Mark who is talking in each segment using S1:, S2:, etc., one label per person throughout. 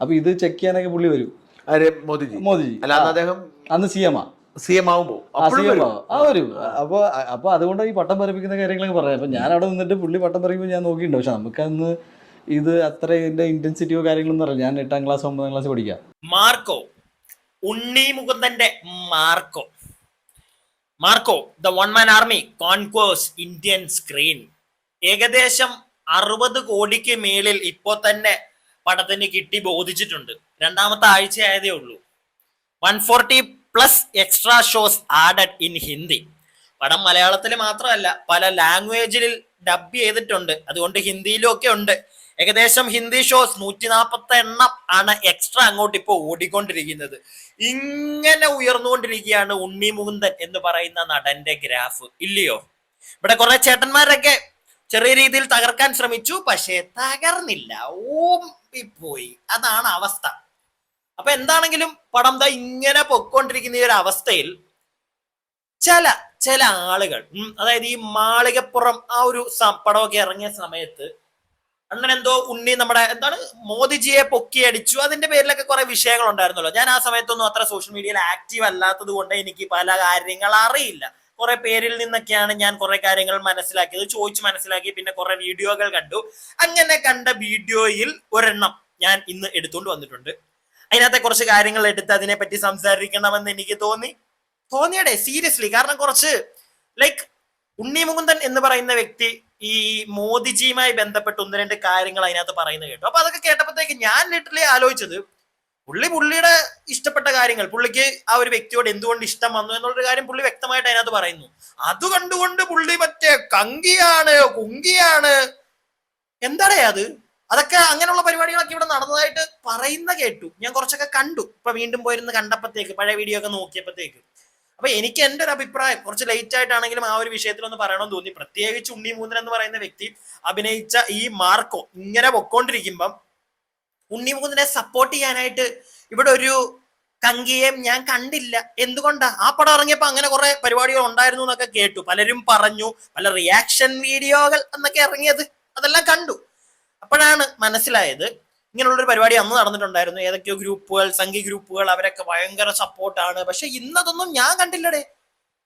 S1: അപ്പൊ ഇത് ചെക്ക് ചെയ്യാനൊക്കെ പുള്ളി വരും. മോദിജി അന്ന് CM ആവുമ്പോ വരും. അപ്പൊ അതുകൊണ്ട് ഈ പട്ടം പറപ്പിക്കുന്ന കാര്യങ്ങളൊക്കെ പറയാം. അപ്പൊ ഞാൻ അവിടെ നിന്നിട്ട് പുള്ളി പട്ടം പറയുമ്പോൾ ഞാൻ നോക്കിയിട്ടുണ്ട്. പക്ഷെ നമുക്കന്ന് ഇത് അത്ര ഇതിന്റെ ഇന്റൻസിറ്റിയോ കാര്യങ്ങളൊന്നും അറിയില്ല. ഞാൻ 8ാം ക്ലാസ് 9ാം ക്ലാസ് പഠിക്കാം.
S2: മാർക്കോ, ഉണ്ണി മുകുന്ദന്റെ Marco the one man army conquers Indian screen. ഏകദേശം 60 കോടിക്ക് മേളിൽ ഇപ്പോ തന്നെ പടത്തിന് കിട്ടി ബോധിച്ചിട്ടുണ്ട്. 2ാമത്തെ ആഴ്ച ആയതേ ഉള്ളൂ. 140+ extra shows added in Hindi. പടം മലയാളത്തിൽ മാത്രമല്ല പല ലാംഗ്വേജിൽ ഡബ് ചെയ്തിട്ടുണ്ട്. അതുകൊണ്ട് ഹിന്ദിയിലും ഒക്കെ ഉണ്ട്. ഏകദേശം ഹിന്ദി ഷോസ് 140 എണ്ണം ആണ് എക്സ്ട്രാ അങ്ങോട്ട് ഇപ്പൊ ഓടിക്കൊണ്ടിരിക്കുന്നത്. ഇങ്ങനെ ഉയർന്നുകൊണ്ടിരിക്കുകയാണ് ഉണ്ണി മുകുന്ദൻ എന്ന് പറയുന്ന നടന്റെ ഗ്രാഫ്, ഇല്ലയോ? ഇവിടെ കുറെ ചേട്ടന്മാരൊക്കെ ചെറിയ രീതിയിൽ തകർക്കാൻ ശ്രമിച്ചു, പക്ഷേ തകർന്നില്ല, ഓമ്പിപ്പോയി. അതാണ് അവസ്ഥ. അപ്പൊ എന്താണെങ്കിലും പടം ദാ ഇങ്ങനെ പൊക്കോണ്ടിരിക്കുന്ന ഈ ഒരു അവസ്ഥയിൽ ചില ആളുകൾ, അതായത് ഈ മാളികപ്പുറം ആ ഒരു പടമൊക്കെ ഇറങ്ങിയ സമയത്ത് അങ്ങനെ എന്തോ ഉണ്ണി നമ്മുടെ മോദിജിയെ പൊക്കിയടിച്ചു, അതിന്റെ പേരിലൊക്കെ കുറെ വിഷയങ്ങൾ ഉണ്ടായിരുന്നല്ലോ. ഞാൻ ആ സമയത്തൊന്നും അത്ര സോഷ്യൽ മീഡിയയിൽ ആക്റ്റീവ് അല്ലാത്തത് കൊണ്ട് എനിക്ക് പല കാര്യങ്ങൾ അറിയില്ല. കുറെ പേരിൽ നിന്നൊക്കെയാണ് ഞാൻ കുറെ കാര്യങ്ങൾ മനസ്സിലാക്കിയത്, ചോദിച്ചു മനസ്സിലാക്കി. പിന്നെ കുറെ വീഡിയോകൾ കണ്ടു. അങ്ങനെ കണ്ട വീഡിയോയിൽ ഒരെണ്ണം ഞാൻ ഇന്ന് എടുത്തുകൊണ്ട് വന്നിട്ടുണ്ട്. അതിനകത്തെ കുറച്ച് കാര്യങ്ങൾ എടുത്ത് അതിനെപ്പറ്റി സംസാരിക്കണമെന്ന് എനിക്ക് തോന്നിയടേ, സീരിയസ്ലി. കാരണം കുറച്ച് ഉണ്ണി മുകുന്ദൻ എന്ന് പറയുന്ന വ്യക്തി ഈ മോദിജിയുമായി ബന്ധപ്പെട്ട് 1-2 കാര്യങ്ങൾ അതിനകത്ത് പറയുന്നത് കേട്ടു. അപ്പൊ അതൊക്കെ കേട്ടപ്പോഴത്തേക്ക് ഞാൻ ലിറ്ററലി ആലോചിച്ചത്, പുള്ളിയുടെ ഇഷ്ടപ്പെട്ട കാര്യങ്ങൾ, പുള്ളിക്ക് ആ ഒരു വ്യക്തിയോട് എന്തുകൊണ്ട് ഇഷ്ടം വന്നു എന്നുള്ളൊരു കാര്യം പുള്ളി വ്യക്തമായിട്ട് അതിനകത്ത് പറയുന്നു. അത് കണ്ടുകൊണ്ട് പുള്ളി മറ്റേ കുങ്കിയാണ് എന്താടേ അതൊക്കെ അങ്ങനെയുള്ള പരിപാടികളൊക്കെ ഇവിടെ നടന്നതായിട്ട് പറയുന്ന കേട്ടു. ഞാൻ കുറച്ചൊക്കെ കണ്ടു. ഇപ്പൊ വീണ്ടും പോയിരുന്ന് കണ്ടപ്പോഴത്തേക്ക്, പഴയ വീഡിയോ ഒക്കെ നോക്കിയപ്പോഴത്തേക്ക്. അപ്പൊ എനിക്ക് എൻ്റെ ഒരു അഭിപ്രായം, കുറച്ച് ലേറ്റ് ആയിട്ടാണെങ്കിലും ആ ഒരു വിഷയത്തിൽ ഒന്ന് പറയണമെന്ന് തോന്നി. പ്രത്യേകിച്ച് ഉണ്ണി മുകുന്ദൻ എന്ന് പറയുന്ന വ്യക്തി അഭിനയിച്ച ഈ മാർക്കോ ഇങ്ങനെ പൊക്കോണ്ടിരിക്കുമ്പം ഉണ്ണി മുകുന്ദനെ സപ്പോർട്ട് ചെയ്യാനായിട്ട് ഇവിടെ ഒരു കങ്കിയേം ഞാൻ കണ്ടില്ല. എന്തുകൊണ്ടാ? ആ പടം ഇറങ്ങിയപ്പോ അങ്ങനെ കുറെ പരിപാടികൾ ഉണ്ടായിരുന്നു എന്നൊക്കെ കേട്ടു. പലരും പറഞ്ഞു, പല റിയാക്ഷൻ വീഡിയോകൾ എന്നൊക്കെ ഇറങ്ങിയത്, അതെല്ലാം കണ്ടു. അപ്പോഴാണ് മനസ്സിലായത് ഇങ്ങനെയുള്ളൊരു പരിപാടി അന്ന് നടന്നിട്ടുണ്ടായിരുന്നു. ഏതൊക്കെയോ ഗ്രൂപ്പുകൾ, സംഘി ഗ്രൂപ്പുകൾ, അവരൊക്കെ ഭയങ്കര സപ്പോർട്ടാണ്. പക്ഷെ ഇന്നതൊന്നും ഞാൻ കണ്ടില്ലടേ.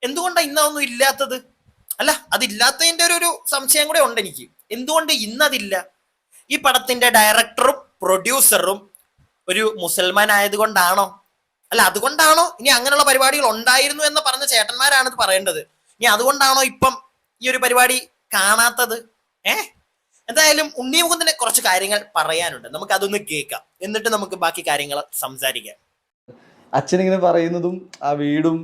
S2: എന്തുകൊണ്ടാണ് ഇന്നതൊന്നും ഇല്ലാത്തത്? അല്ല, അതില്ലാത്തതിന്റെ ഒരു സംശയം കൂടെ ഉണ്ട് എനിക്ക്. എന്തുകൊണ്ട് ഇന്നതില്ല? ഈ പടത്തിന്റെ ഡയറക്ടറും പ്രൊഡ്യൂസറും ഒരു മുസൽമാൻ ആയതുകൊണ്ടാണോ? അല്ല, അതുകൊണ്ടാണോ? ഇനി അങ്ങനെയുള്ള പരിപാടികൾ ഉണ്ടായിരുന്നു എന്ന് പറഞ്ഞ ചേട്ടന്മാരാണ് ഇത് പറയേണ്ടത്. ഇനി അതുകൊണ്ടാണോ ഇപ്പം ഈ ഒരു പരിപാടി കാണാത്തത്? എന്തായാലും ഉണ്ണി മുകുന്ദനെ കുറച്ച് കാര്യങ്ങൾ പറയാനുണ്ട്, നമുക്ക് അതൊന്ന് കേൾക്കാം. എന്നിട്ട് നമുക്ക് ബാക്കി കാര്യങ്ങൾ സംസാരിക്കാം.
S1: അച്ഛനിങ്ങനെ പറയുന്നതും ആ വീടും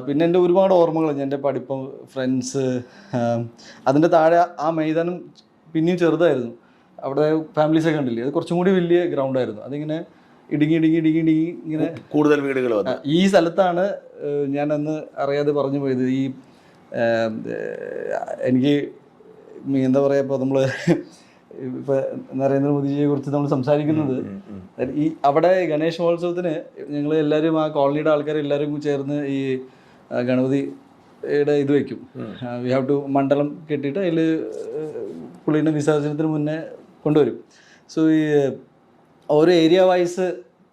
S1: പിന്നെ എൻ്റെ ഒരുപാട് ഓർമ്മകൾ, എൻ്റെ പഠിപ്പം, ഫ്രണ്ട്സ്, അതിൻ്റെ താഴെ ആ മൈതാനം പിന്നെയും ചെറുതായിരുന്നു. അവിടെ ഫാമിലീസൊക്കെ കണ്ടില്ലേ, അത് കുറച്ചും കൂടി വലിയ ഗ്രൗണ്ടായിരുന്നു. അതിങ്ങനെ ഇടുങ്ങി ഇങ്ങനെ
S3: കൂടുതൽ വീടുകൾ.
S1: ഈ സ്ഥലത്താണ് ഞാൻ അന്ന് അറിയാതെ പറഞ്ഞു പോയത്. ഈ എനിക്ക് എന്താ പറയുക, ഇപ്പോൾ നമ്മൾ ഇപ്പോൾ നരേന്ദ്രമോദിജിയെ കുറിച്ച് നമ്മൾ സംസാരിക്കുന്നത്, ഈ അവിടെ ഗണേശ് മഹോത്സവത്തിന് ഞങ്ങൾ എല്ലാവരും, ആ കോളനിയുടെ ആൾക്കാർ എല്ലാവരും ചേർന്ന് ഈ ഗണപതിയുടെ ഇത് വയ്ക്കും. വി ഹാവ് ടു മണ്ഡലം കെട്ടിയിട്ട് അതിൽ പുള്ളിൻ്റെ വിസർജനത്തിന് മുന്നേ കൊണ്ടുവരും. സോ ഈ ഓരോ ഏരിയ വൈസ്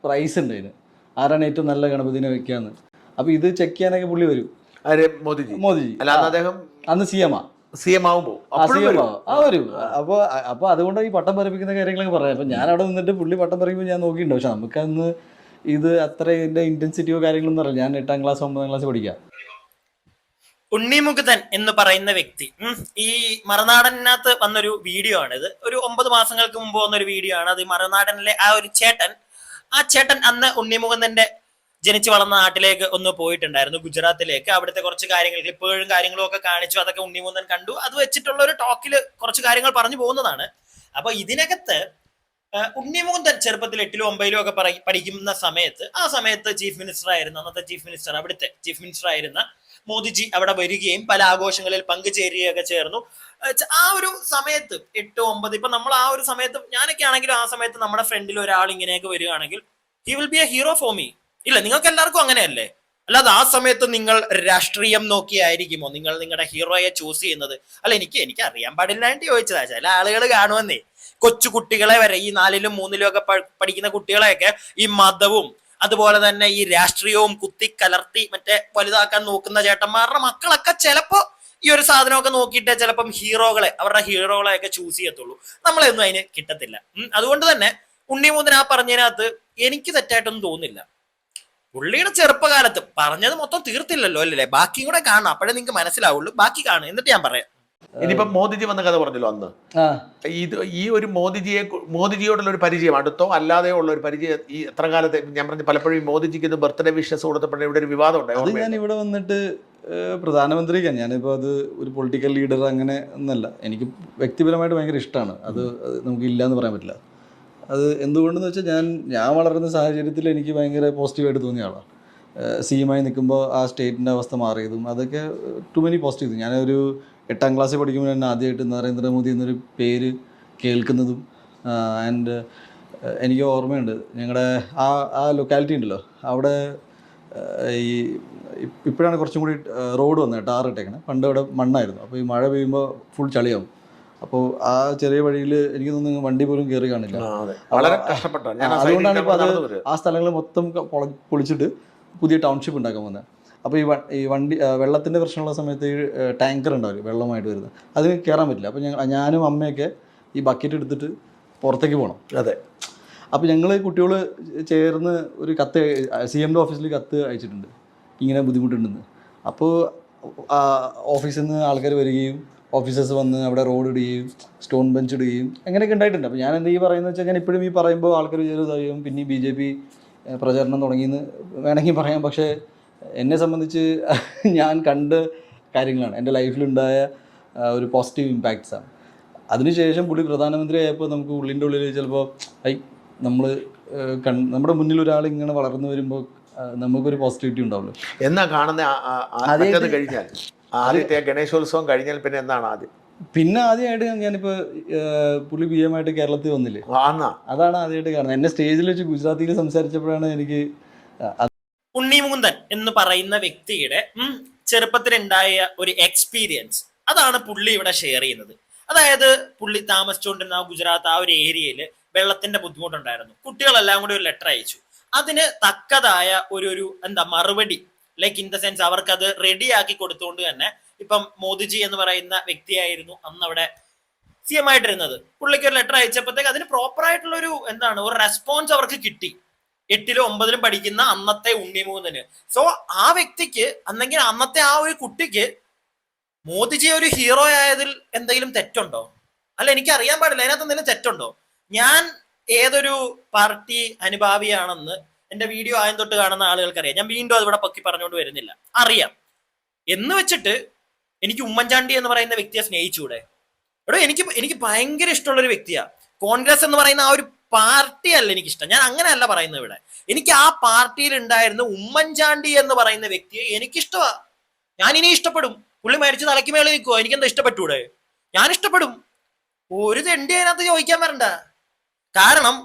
S1: പ്രൈസ് ഉണ്ട് അതിന്, ആരാണ് ഏറ്റവും നല്ല ഗണപതിനെ വെക്കാന്ന്. അപ്പോൾ ഇത് ചെക്ക് ചെയ്യാനൊക്കെ പുള്ളി വരും. മോദിജി അന്ന് CM ആവുമ്പോ വരും. അപ്പൊ അതുകൊണ്ട് ഈ പട്ടം പറപ്പിക്കുന്ന കാര്യങ്ങളൊക്കെ പറയാം. അപ്പൊ ഞാൻ അവിടെ നിന്നിട്ട് പുള്ളി പട്ടം പറയുമ്പോൾ ഞാൻ നോക്കിയിട്ടുണ്ട്. പക്ഷെ നമുക്കന്ന് ഇത് അത്ര ഇതിന്റെ ഇന്റൻസിറ്റിയോ കാര്യങ്ങളൊന്നും അറിയില്ല. ഞാൻ 8ാം ക്ലാസ് 9ാം ക്ലാസ് പഠിക്കാം.
S2: ഉണ്ണി മുകുന്ദൻ എന്ന് പറയുന്ന വ്യക്തി ഈ മറുനാടനകത്ത് വന്നൊരു വീഡിയോ ആണ് ഇത്. ഒരു 9 മാസങ്ങൾക്ക് മുമ്പ് വന്നൊരു വീഡിയോ ആണ് അത്. മറുനാടനിലെ ആ ഒരു ചേട്ടൻ അന്ന് ഉണ്ണി മുകുന്ദന്റെ ജനിച്ചു വളർന്ന നാട്ടിലേക്ക് ഒന്ന് പോയിട്ടുണ്ടായിരുന്നു, ഗുജറാത്തിലേക്ക്. അവിടുത്തെ കുറച്ച് കാര്യങ്ങൾ, ക്ലിപ്പുകളും കാര്യങ്ങളും ഒക്കെ കാണിച്ചു. അതൊക്കെ ഉണ്ണി മുകുന്ദൻ കണ്ടു. അത് വെച്ചിട്ടുള്ള ഒരു ടോക്കില് കുറച്ച് കാര്യങ്ങൾ പറഞ്ഞു പോകുന്നതാണ്. അപ്പൊ ഇതിനകത്ത് ഉണ്ണി മുകുന്ദൻ ചെറുപ്പത്തിൽ 8-ലോ 9-ലോ ഒക്കെ പഠിക്കുന്ന സമയത്ത്, ആ സമയത്ത് ചീഫ് മിനിസ്റ്റർ ആയിരുന്ന, അന്നത്തെ ചീഫ് മിനിസ്റ്റർ, അവിടുത്തെ ചീഫ് മിനിസ്റ്റർ ആയിരുന്ന മോദിജി അവിടെ വരികയും പല ആഘോഷങ്ങളിൽ പങ്കുചേരുകയൊക്കെ ചേർന്നു. ആ ഒരു സമയത്ത് 8, 9, ഇപ്പൊ നമ്മൾ ആ ഒരു സമയത്ത്, ഞാനൊക്കെ ആണെങ്കിലും ആ സമയത്ത് നമ്മുടെ ഫ്രണ്ടിൽ ഒരാൾ ഇങ്ങനെയൊക്കെ വരികയാണെങ്കിൽ he will be A hero for me. ഇല്ല, നിങ്ങൾക്ക് എല്ലാവർക്കും അങ്ങനെയല്ലേ? അല്ലാതെ ആ സമയത്ത് നിങ്ങൾ രാഷ്ട്രീയം നോക്കിയായിരിക്കുമോ നിങ്ങൾ നിങ്ങളുടെ ഹീറോയെ ചൂസ് ചെയ്യുന്നത്? അല്ല, എനിക്ക് അറിയാൻ പാടില്ലാണ്ട് ചോദിച്ചതാ. ചില ആളുകൾ കാണുമെന്നേ, കൊച്ചു കുട്ടികളെ വരെ, ഈ 4ലും 3ലും ഒക്കെ പഠിക്കുന്ന കുട്ടികളെയൊക്കെ ഈ മതവും അതുപോലെ തന്നെ ഈ രാഷ്ട്രീയവും കുത്തി കലർത്തി മറ്റേ വലുതാക്കാൻ നോക്കുന്ന ചേട്ടന്മാരുടെ മക്കളൊക്കെ ചിലപ്പോ ഈ ഒരു സാധനമൊക്കെ നോക്കിയിട്ട് ചിലപ്പം അവരുടെ ഹീറോകളെ ഒക്കെ ചൂസ് ചെയ്യത്തുള്ളൂ. നമ്മളെയൊന്നും അതിന് കിട്ടത്തില്ല. അതുകൊണ്ട് തന്നെ ഉണ്ണിമൂന്നൻ ആ പറഞ്ഞതിനകത്ത് എനിക്ക് തെറ്റായിട്ടൊന്നും തോന്നുന്നില്ല. പുള്ളിയുടെ ചെറുപ്പകാലത്ത് പറഞ്ഞത് മൊത്തം തീർത്തില്ലല്ലോ, അല്ലേ? ബാക്കിയും കൂടെ കാണണം, അപ്പോഴേ നിങ്ങൾക്ക് മനസ്സിലാവുള്ളൂ. ബാക്കി കാണും, എന്നിട്ട് ഞാൻ പറയാം.
S3: ഇനിയിപ്പോ മോദിജി വന്ന കഥ പറഞ്ഞല്ലോ അന്ന്, ഈ ഒരു മോദിജിയോടുള്ള ഒരു പരിചയം, അടുത്തോ അല്ലാതെ ഉള്ള ഒരു പരിചയം ഈ എത്ര കാലത്തെ? ഞാൻ പറഞ്ഞു പലപ്പോഴും മോദിജിക്ക് ഇത് ബർത്ത്ഡേ വിഷസ് കൊടുത്തപ്പോഴേ ഇവിടെ ഒരു വിവാദം ഉണ്ടായി.
S1: ഞാൻ ഇവിടെ വന്നിട്ട് പ്രധാനമന്ത്രിക്കാണ്, ഞാനിപ്പോൾ അത് ഒരു പൊളിറ്റിക്കൽ ലീഡർ അങ്ങനെ ഒന്നല്ല. എനിക്ക് വ്യക്തിപരമായിട്ട് ഭയങ്കര ഇഷ്ടമാണ്. അത് നമുക്ക് ഇല്ല എന്ന് പറയാൻ പറ്റില്ല. അത് എന്തുകൊണ്ടെന്ന് വെച്ചാൽ ഞാൻ വളർന്ന സാഹചര്യത്തിൽ എനിക്ക് ഭയങ്കര പോസിറ്റീവായിട്ട് തോന്നിയ ആളാണ്. CM ആയി നിൽക്കുമ്പോൾ ആ സ്റ്റേറ്റിൻ്റെ അവസ്ഥ മാറിയതും അതൊക്കെ ടു മെനി പോസിറ്റീവ്. ഞാനൊരു 8ാം ക്ലാസ്സിൽ പഠിക്കുമ്പോൾ തന്നെ ആദ്യമായിട്ട് നരേന്ദ്രമോദി എന്നൊരു പേര് കേൾക്കുന്നതും ആൻഡ് എനിക്ക് ഓർമ്മയുണ്ട്, ഞങ്ങളുടെ ആ ലൊക്കാലിറ്റി ഉണ്ടല്ലോ, അവിടെ ഈ ഇപ്പോഴാണ് കുറച്ചും കൂടി റോഡ് വന്നത്, ടാർ ഇട്ടേക്കണേ. പണ്ട് അവിടെ മണ്ണായിരുന്നു. അപ്പോൾ ഈ മഴ പെയ്യുമ്പോൾ ഫുൾ ചളിയാവും. അപ്പോൾ ആ ചെറിയ വഴിയിൽ എനിക്ക് തോന്നുന്നു വണ്ടി പോലും കയറി കാണില്ല. അതുകൊണ്ടാണ് ഇപ്പോൾ അത് ആ സ്ഥലങ്ങൾ മൊത്തം പൊളിച്ചിട്ട് പുതിയ ടൗൺഷിപ്പ് ഉണ്ടാക്കാൻ പോകുന്നത്. അപ്പോൾ ഈ വണ്ടി വെള്ളത്തിൻ്റെ പ്രശ്നമുള്ള സമയത്ത് ഈ ടാങ്കർ ഉണ്ടാവില്ല വെള്ളമായിട്ട് വരുന്നത്, അതിന് കയറാൻ പറ്റില്ല. അപ്പോൾ ഞാനും അമ്മയൊക്കെ ഈ ബക്കറ്റ് എടുത്തിട്ട് പുറത്തേക്ക് പോകണം.
S3: അതെ.
S1: അപ്പോൾ ഞങ്ങൾ കുട്ടികൾ ചേർന്ന് ഒരു കത്ത് CMൻ്റെ ഓഫീസിൽ കത്ത് അയച്ചിട്ടുണ്ട്, ഇങ്ങനെ ബുദ്ധിമുട്ടുണ്ടെന്ന്. അപ്പോൾ ഓഫീസിൽ നിന്ന് ആൾക്കാർ വരികയും ഓഫീസേഴ്സ് വന്ന് അവിടെ റോഡ് ഇടുകയും സ്റ്റോൺ ബെഞ്ച് ഇടുകയും അങ്ങനെയൊക്കെ ഉണ്ടായിട്ടുണ്ട്. അപ്പോൾ ഞാൻ എന്താ ഈ പറയുന്നത് വെച്ചാൽ, ഞാൻ ഇപ്പോഴും ഈ പറയുമ്പോൾ ആൾക്കാർ വിചാരിക്കും പിന്നെ BJP പ്രചാരണം തുടങ്ങിയെന്ന് വേണമെങ്കിൽ പറയാം. പക്ഷേ എന്നെ സംബന്ധിച്ച് ഞാൻ കണ്ട കാര്യങ്ങളാണ്, എൻ്റെ ലൈഫിലുണ്ടായ ഒരു പോസിറ്റീവ് ഇമ്പാക്ട്സാണ്. അതിനുശേഷം പുള്ളി പ്രധാനമന്ത്രി ആയപ്പോൾ നമുക്ക് ഉള്ളിൻ്റെ ഉള്ളിൽ ചിലപ്പോൾ നമ്മുടെ മുന്നിൽ ഒരാൾ ഇങ്ങനെ വളർന്നു വരുമ്പോൾ നമുക്കൊരു പോസിറ്റിവിറ്റി ഉണ്ടാവുള്ളൂ.
S3: എന്നാ കാണുന്ന കഴിഞ്ഞാൽ ആദ്യത്തെ ഗണേശോത്സവം കഴിഞ്ഞാൽ പിന്നെ എന്താണ് ആദ്യം?
S1: പിന്നെ ആദ്യമായിട്ട് ഞാനിപ്പോൾ പുള്ളി PM ആയിട്ട് കേരളത്തിൽ വന്നില്ലേ, അതാണ് ആദ്യമായിട്ട് കാണുന്നത്. എന്നെ സ്റ്റേജിൽ വെച്ച് ഗുജറാത്തിയിൽ സംസാരിച്ചപ്പോഴാണ് എനിക്ക്
S2: ഉണ്ണിമുകുന്ദൻ എന്ന് പറയുന്ന വ്യക്തിയുടെ ചെറുപ്പത്തിലുണ്ടായ ഒരു എക്സ്പീരിയൻസ്, അതാണ് പുള്ളി ഇവിടെ ഷെയർ ചെയ്യുന്നത്. അതായത് പുള്ളി താമസിച്ചുകൊണ്ടിരുന്ന ഗുജറാത്ത് ആ ഒരു ഏരിയയിൽ വെള്ളത്തിന്റെ ബുദ്ധിമുട്ടുണ്ടായിരുന്നു. കുട്ടികളെല്ലാം കൂടി ഒരു ലെറ്റർ അയച്ചു. അതിന് തക്കതായ ഒരു മറുപടി, ലൈക്ക് ഇൻ ദ സെൻസ് അവർക്കത് റെഡിയാക്കി കൊടുത്തുകൊണ്ട് തന്നെ ഇപ്പം മോദിജി എന്ന് പറയുന്ന വ്യക്തിയായിരുന്നു അന്ന് അവിടെ CM ആയിട്ടിരുന്നത്. പുള്ളിക്ക് ഒരു ലെറ്റർ അയച്ചപ്പോഴത്തേക്ക് അതിന് പ്രോപ്പർ ആയിട്ടുള്ള ഒരു ഒരു റെസ്പോൺസ് അവർക്ക് കിട്ടി. 8ലും 9ലും പഠിക്കുന്ന അന്നത്തെ ഉണ്ണിമുകുന്ദന്. സോ ആ വ്യക്തിക്ക് അല്ലെങ്കിൽ അന്നത്തെ ആ ഒരു കുട്ടിക്ക് മോദിജി ഒരു ഹീറോ ആയതിൽ എന്തെങ്കിലും തെറ്റുണ്ടോ? അല്ല, എനിക്ക് അറിയാൻ പാടില്ല അതിനകത്ത് എന്തെങ്കിലും തെറ്റുണ്ടോ. ഞാൻ ഏതൊരു പാർട്ടി അനുഭാവിയാണെന്ന് എന്റെ വീഡിയോ ആദ്യം തൊട്ട് കാണുന്ന ആളുകൾക്കറിയാം. ഞാൻ വീണ്ടും അതിവിടെ പൊക്കി പറഞ്ഞുകൊണ്ട് വരുന്നില്ല, അറിയാം. എന്ന് വെച്ചിട്ട് എനിക്ക് ഉമ്മൻചാണ്ടി എന്ന് പറയുന്ന വ്യക്തിയെ സ്നേഹിച്ചൂടെ? എനിക്ക് ഭയങ്കര ഇഷ്ടമുള്ളൊരു വ്യക്തിയാ. കോൺഗ്രസ് എന്ന് പറയുന്ന ആ ഒരു പാർട്ടി അല്ല എനിക്കിഷ്ടം, ഞാൻ അങ്ങനെയല്ല പറയുന്നത് ഇവിടെ. എനിക്ക് ആ പാർട്ടിയിൽ ഉണ്ടായിരുന്ന ഉമ്മൻചാണ്ടി എന്ന് പറയുന്ന വ്യക്തിയെ എനിക്കിഷ്ടമാ. ഞാൻ ഇനി ഇഷ്ടപ്പെടും. പുള്ളി മരിച്ച് തലയ്ക്ക് മേളിൽ നിൽക്കുവോ, എനിക്കെന്താ ഇഷ്ടപ്പെട്ടൂടെ? ഞാൻ ഇഷ്ടപ്പെടും. ഒരു തെണ്ടി അതിനകത്ത് ചോദിക്കാൻ വരണ്ട. കാരണം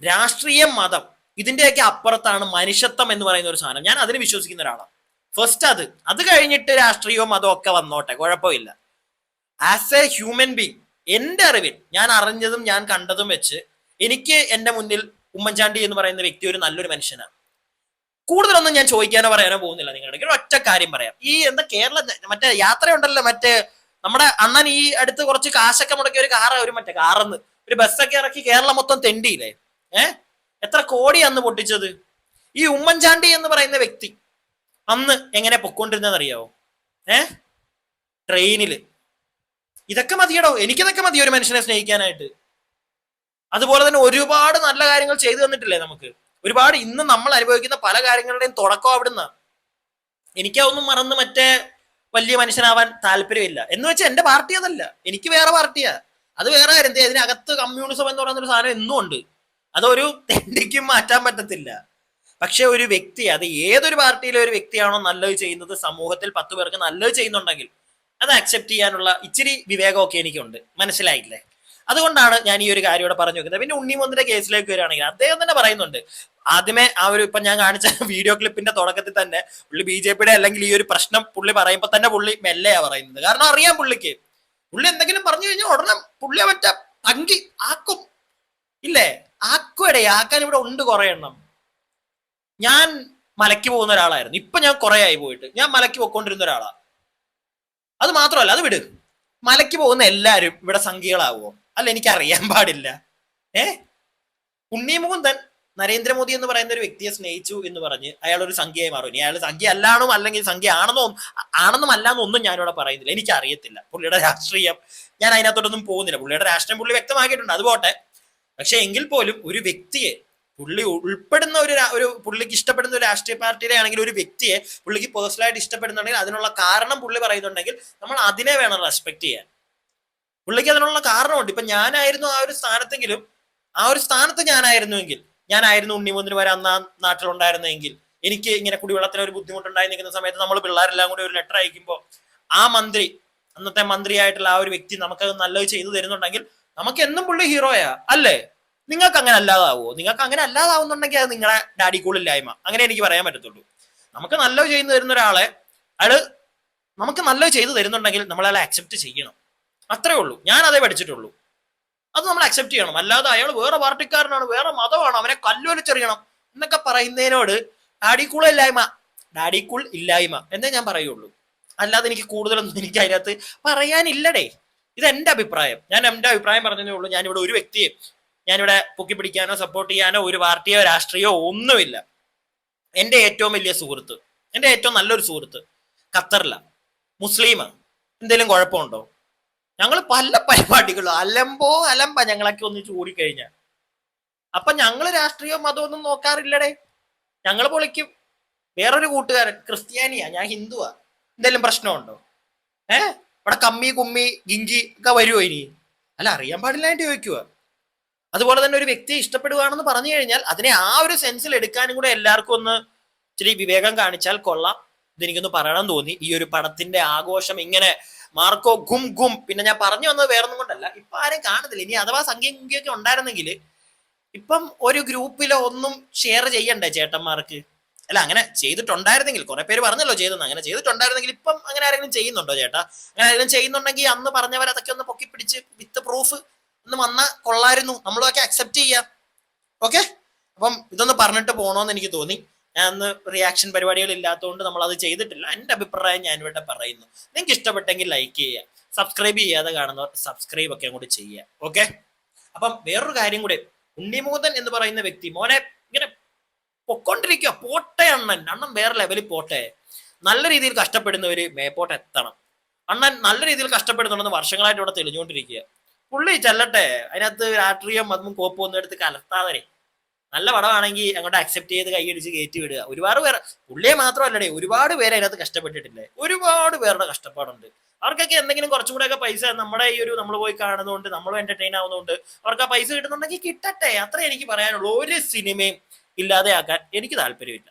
S2: രാഷ്ട്രീയം, മതം ഇതിന്റെയൊക്കെ അപ്പുറത്താണ് മനുഷ്യത്വം എന്ന് പറയുന്ന ഒരു സാധനം. ഞാൻ അതിന് വിശ്വസിക്കുന്ന ഒരാളാണ്. ഫസ്റ്റ് അത് കഴിഞ്ഞിട്ട് രാഷ്ട്രീയവും മതവും ഒക്കെ വന്നോട്ടെ, കുഴപ്പമില്ല. ആസ് എ ഹ്യൂമൻ ബീങ് എന്റെ അറിവിൽ ഞാൻ അറിഞ്ഞതും ഞാൻ കണ്ടതും വെച്ച് എനിക്ക് എന്റെ മുന്നിൽ ഉമ്മൻചാണ്ടി എന്ന് പറയുന്ന വ്യക്തി ഒരു നല്ലൊരു മനുഷ്യനാണ്. കൂടുതലൊന്നും ഞാൻ ചോദിക്കാനോ പറയാനോ പോകുന്നില്ല. നിങ്ങളുടെ ഒറ്റ കാര്യം പറയാം. ഈ കേരള മറ്റേ യാത്രയുണ്ടല്ലോ, മറ്റേ നമ്മുടെ അണ്ണൻ ഈ അടുത്ത് കുറച്ച് കാശൊക്കെ മുടക്കി ഒരു കാറെന്ന് ഒരു ബസ്സൊക്കെ ഇറക്കി കേരളം മൊത്തം തെണ്ടിയില്ലേ? എത്ര കോടി അന്ന് പൊട്ടിച്ചത്. ഈ ഉമ്മൻചാണ്ടി എന്ന് പറയുന്ന വ്യക്തി അന്ന് എങ്ങനെ പൊക്കോണ്ടിരുന്നതെന്ന് അറിയാവോ? ട്രെയിനില്. ഇതൊക്കെ മതിയടോ, എനിക്കിതൊക്കെ മതി ഒരു മനുഷ്യനെ സ്നേഹിക്കാനായിട്ട്. അതുപോലെ തന്നെ ഒരുപാട് നല്ല കാര്യങ്ങൾ ചെയ്തു തന്നിട്ടില്ലേ നമുക്ക്? ഒരുപാട് ഇന്ന് നമ്മൾ അനുഭവിക്കുന്ന പല കാര്യങ്ങളുടെയും തുടക്കം അവിടുന്ന്. എനിക്കതൊന്നും മറന്ന് മറ്റേ വലിയ മനുഷ്യനാവാൻ താല്പര്യമില്ല. എന്ന് വെച്ചാൽ എന്റെ പാർട്ടി അതല്ല, എനിക്ക് വേറെ പാർട്ടിയാ. അത് വേറെ കാര്യം. ഇതിനകത്ത് കമ്മ്യൂണിസം എന്ന് പറയുന്ന ഒരു സാധനം എന്നും ഉണ്ട്. അതൊരു തെണ്ടിക്കും മാറ്റാൻ പറ്റത്തില്ല. പക്ഷെ ഒരു വ്യക്തി, അത് ഏതൊരു പാർട്ടിയിലെ ഒരു വ്യക്തിയാണോ നല്ലത് ചെയ്യുന്നത്, സമൂഹത്തിൽ 10 പേർക്ക് നല്ലത് ചെയ്യുന്നുണ്ടെങ്കിൽ അത് അക്സെപ്റ്റ് ചെയ്യാനുള്ള ഇച്ചിരി വിവേകമൊക്കെ എനിക്കുണ്ട്. മനസ്സിലായില്ലേ? അതുകൊണ്ടാണ് ഞാൻ ഈ ഒരു കാര്യം ഇവിടെ പറഞ്ഞു വെക്കുന്നത്. പിന്നെ ഉണ്ണിമുകുന്ദന്റെ കേസിലേക്ക് വരികയാണെങ്കിൽ അദ്ദേഹം തന്നെ പറയുന്നുണ്ട്, ആദ്യമേ ആ ഒരു ഇപ്പൊ ഞാൻ കാണിച്ച വീഡിയോ ക്ലിപ്പിന്റെ തുടക്കത്തിൽ തന്നെ പുള്ളി BJP അല്ലെങ്കിൽ ഈ ഒരു പ്രശ്നം പുള്ളി പറയുമ്പോൾ തന്നെ പുള്ളി മെല്ലെയാ പറയുന്നത്. കാരണം അറിയാം പുള്ളി എന്തെങ്കിലും പറഞ്ഞു കഴിഞ്ഞാൽ ഉടനെ പുള്ളിയെ മറ്റേ അങ്കി ആക്കും, ഇല്ലേ? ആക്കുവടെ ആക്കാൻ ഇവിടെ ഉണ്ട് കുറെ എണ്ണം. ഞാൻ മലയ്ക്ക് പോകുന്ന ഒരാളായിരുന്നു, ഇപ്പൊ ഞാൻ കുറെ ആയി പോയിട്ട്. ഞാൻ മലയ്ക്ക് പോയിക്കൊണ്ടിരുന്ന ഒരാളാ. അത് മാത്രമല്ല, അത് വിട്, മലയ്ക്ക് പോകുന്ന എല്ലാരും ഇവിടെ സംഖ്യകളാവുമോ? അല്ല, എനിക്ക് അറിയാൻ പാടില്ല. ഉണ്ണിമുകുന്ദൻ നരേന്ദ്രമോദി എന്ന് പറയുന്ന ഒരു വ്യക്തിയെ സ്നേഹിച്ചു എന്ന് പറഞ്ഞ് അയാൾ ഒരു സംഖ്യയായി മാറും. ഇനി അയാൾ സംഖ്യ അല്ലാണോ അല്ലെങ്കിൽ സംഖ്യ ആണെന്നും അല്ലാന്നൊന്നും ഞാനിവിടെ പറയുന്നില്ല. എനിക്ക് അറിയത്തില്ല പുള്ളിയുടെ രാഷ്ട്രീയം, ഞാൻ അതിനകത്തോട്ടൊന്നും പോകുന്നില്ല. പുള്ളിയുടെ രാഷ്ട്രീയം പുള്ളി വ്യക്തമാക്കിയിട്ടുണ്ട്, അത് പോട്ടെ. പക്ഷെ എങ്കിൽ പോലും ഒരു വ്യക്തിയെ, പുള്ളി ഉൾപ്പെടുന്ന ഒരു പുള്ളിക്ക് ഇഷ്ടപ്പെടുന്ന ഒരു രാഷ്ട്രീയ പാർട്ടിയിലെ ആണെങ്കിൽ ഒരു വ്യക്തിയെ പുള്ളിക്ക് പേഴ്സണലായിട്ട് ഇഷ്ടപ്പെടുന്നുണ്ടെങ്കിൽ അതിനുള്ള കാരണം പുള്ളി പറയുന്നുണ്ടെങ്കിൽ നമ്മൾ അതിനെ വേണം റെസ്പെക്ട് ചെയ്യാൻ. പുള്ളിക്ക് അതിനുള്ള കാരണമുണ്ട്. ഇപ്പൊ ഞാനായിരുന്നു ആ ഒരു സ്ഥാനത്തെങ്കിലും, ആ ഒരു സ്ഥാനത്ത് ഞാനായിരുന്നു ഉണ്ണിമുകുന്ദന് വരെ അന്ന് ആ നാട്ടിലുണ്ടായിരുന്നെങ്കിൽ, എനിക്ക് ഇങ്ങനെ കുടിവെള്ളത്തിന് ഒരു ബുദ്ധിമുട്ടുണ്ടായി നിൽക്കുന്ന സമയത്ത് നമ്മൾ പിള്ളേരെല്ലാം കൂടി ഒരു ലെറ്റർ അയക്കുമ്പോൾ ആ മന്ത്രി, അന്നത്തെ മന്ത്രിയായിട്ടുള്ള ആ ഒരു വ്യക്തി നമുക്കത് നല്ലത് ചെയ്തു തരുന്നുണ്ടെങ്കിൽ നമുക്ക് എന്നും പുള്ളി ഹീറോയാ, അല്ലേ? നിങ്ങൾക്ക് അങ്ങനെ അല്ലാതാവോ? നിങ്ങൾക്ക് അങ്ങനെ അല്ലാതാവുന്നുണ്ടെങ്കിൽ അത് നിങ്ങളെ ഡാഡി കൂളില്ലായ്മ, അങ്ങനെ എനിക്ക് പറയാൻ പറ്റത്തുള്ളൂ. നമുക്ക് നല്ലത് ചെയ്തു തരുന്ന ഒരാളെ, അയാള് നമുക്ക് നല്ലത് ചെയ്തു തരുന്നുണ്ടെങ്കിൽ നമ്മൾ അയാളെ അക്സെപ്റ്റ് ചെയ്യണം. അത്രേ ഉള്ളൂ. ഞാൻ അതേ പഠിച്ചിട്ടുള്ളൂ. അത് നമ്മൾ അക്സെപ്റ്റ് ചെയ്യണം. അല്ലാതെ അയാൾ വേറെ പാർട്ടിക്കാരനാണ്, വേറെ മതമാണ്, അവനെ കല്ലുവലിച്ചെറിയണം എന്നൊക്കെ പറയുന്നതിനോട് ഡാഡി കൂൾ ഇല്ലായ്മ എന്നേ ഞാൻ പറയുള്ളൂ. അല്ലാതെ എനിക്ക് കൂടുതലൊന്നും എനിക്ക് അതിനകത്ത് പറയാനില്ലടേ. ഇത് എന്റെ അഭിപ്രായം. ഞാൻ എന്റെ അഭിപ്രായം പറഞ്ഞതേ ഉള്ളൂ. ഞാനിവിടെ ഒരു വ്യക്തിയെ ഞാനിവിടെ പൊക്കി പിടിക്കാനോ സപ്പോർട്ട് ചെയ്യാനോ ഒരു പാർട്ടിയോ രാഷ്ട്രീയോ ഒന്നുമില്ല. എന്റെ ഏറ്റവും വലിയ സുഹൃത്ത്, എന്റെ ഏറ്റവും നല്ലൊരു സുഹൃത്ത് ഖത്തറില, മുസ്ലിമാ. എന്തെങ്കിലും കുഴപ്പമുണ്ടോ? ഞങ്ങൾ പല പരിപാടികളും അലമ്പ ഞങ്ങളൊക്കെ ഒന്നിച്ച് കൂടിക്കഴിഞ്ഞാൽ. അപ്പൊ ഞങ്ങള് രാഷ്ട്രീയവും മതമൊന്നും നോക്കാറില്ലടേ. ഞങ്ങൾ പൊളിക്കും. വേറൊരു കൂട്ടുകാരൻ ക്രിസ്ത്യാനിയാ, ഞാൻ ഹിന്ദുവാ. എന്തെങ്കിലും പ്രശ്നമുണ്ടോ? ഇവിടെ കമ്മി കുമ്മി ഗിങ്കി ഒക്കെ വരുമോ ഇനി? അല്ല, അറിയാൻ പാടില്ലായിട്ട് ചോദിക്കുക. അതുപോലെ തന്നെ ഒരു വ്യക്തിയെ ഇഷ്ടപ്പെടുകയാണെന്ന് പറഞ്ഞു കഴിഞ്ഞാൽ അതിനെ ആ ഒരു സെൻസിൽ എടുക്കാനും കൂടെ എല്ലാവർക്കും ഒന്ന് ഇച്ചിരി വിവേകം കാണിച്ചാൽ കൊള്ളാം. ഇതെനിക്കൊന്ന് പറയണം തോന്നി. ഈ ഒരു പടത്തിന്റെ ആഘോഷം ഇങ്ങനെ മാർക്കോ ഗും പിന്നെ ഞാൻ പറഞ്ഞു വന്നത് വേറൊന്നും കൊണ്ടല്ല, ഇപ്പൊ ആരും കാണുന്നില്ല. ഇനി അഥവാ സംഖ്യയൊക്കെ ഉണ്ടായിരുന്നെങ്കിൽ ഇപ്പം ഒരു ഗ്രൂപ്പിലോ ഒന്നും ഷെയർ ചെയ്യണ്ടേ ചേട്ടന്മാർക്ക്? അല്ല, അങ്ങനെ ചെയ്തിട്ടുണ്ടായിരുന്നെങ്കിൽ, കുറെ പേര് പറഞ്ഞല്ലോ ചെയ്തെന്ന്, അങ്ങനെ ചെയ്തിട്ടുണ്ടായിരുന്നെങ്കിൽ ഇപ്പം അങ്ങനെ ആരെങ്കിലും ചെയ്യുന്നുണ്ടോ ചേട്ടാ? അങ്ങനെ ആരെങ്കിലും ചെയ്യുന്നുണ്ടെങ്കിൽ അന്ന് പറഞ്ഞവർ അതൊക്കെ ഒന്ന് പൊക്കിപ്പിടിച്ച് വിത്ത് പ്രൂഫ് ഒന്ന് വന്നാൽ കൊള്ളായിരുന്നു. നമ്മളൊക്കെ അക്സെപ്റ്റ് ചെയ്യാം. ഓക്കെ, അപ്പം ഇതൊന്ന് പറഞ്ഞിട്ട് പോകണമെന്ന് എനിക്ക് തോന്നി. ഞാൻ അന്ന് റിയാക്ഷൻ പരിപാടികൾ ഇല്ലാത്തതുകൊണ്ട് നമ്മൾ അത് ചെയ്തിട്ടില്ല. എൻ്റെ അഭിപ്രായം ഞാൻ ഇവിടെ പറയുന്നു. നിങ്ങൾക്ക് ഇഷ്ടപ്പെട്ടെങ്കിൽ ലൈക്ക് ചെയ്യുക, സബ്സ്ക്രൈബ് ചെയ്യാതെ കാണുന്നവർ സബ്സ്ക്രൈബ് ഒക്കെ അങ്ങോട്ട് ചെയ്യുക. ഓക്കെ, അപ്പം വേറൊരു കാര്യം കൂടെ, ഉണ്ണിമുകുന്ദൻ എന്ന് പറയുന്ന വ്യക്തി മോനെ ഇങ്ങനെ പൊക്കൊണ്ടിരിക്കുക. പോട്ടെ അണ്ണൻ വേറെ ലെവലിൽ പോട്ടെ. നല്ല രീതിയിൽ കഷ്ടപ്പെടുന്നവര് മേപ്പോട്ട് എത്തണം. അണ്ണൻ നല്ല രീതിയിൽ കഷ്ടപ്പെടുന്നുണ്ടെന്ന് വർഷങ്ങളായിട്ട് ഇവിടെ തെളിഞ്ഞുകൊണ്ടിരിക്കുക. പുള്ളി ചെല്ലട്ടെ. അതിനകത്ത് രാഷ്ട്രീയം അതും കോപ്പൊന്നും എടുത്ത് കലർത്താതെ നല്ല പടമാണെങ്കിൽ അങ്ങോട്ട് അക്സെപ്റ്റ് ചെയ്ത് കൈയടിച്ച് കയറ്റി വിടുക. ഒരുപാട് പേര്, പുള്ളിയെ മാത്രമല്ലടേ, ഒരുപാട് പേര് അതിനകത്ത് കഷ്ടപ്പെട്ടിട്ടില്ലേ? ഒരുപാട് പേരുടെ കഷ്ടപ്പാടുണ്ട്. അവർക്കൊക്കെ എന്തെങ്കിലും കുറച്ചും കൂടെ ഒക്കെ പൈസ നമ്മുടെ ഈ ഒരു നമ്മൾ പോയി കാണുന്നതുകൊണ്ട്, നമ്മളും എന്റർടൈൻ ആവുന്നതുകൊണ്ട് അവർക്ക് ആ പൈസ കിട്ടുന്നുണ്ടെങ്കിൽ കിട്ടട്ടെ. അത്രേ എനിക്ക് പറയാനുള്ളൂ. ഒരു സിനിമയും ഇല്ലാതെ ആക്കാൻ എനിക്ക് താല്പര്യമില്ല.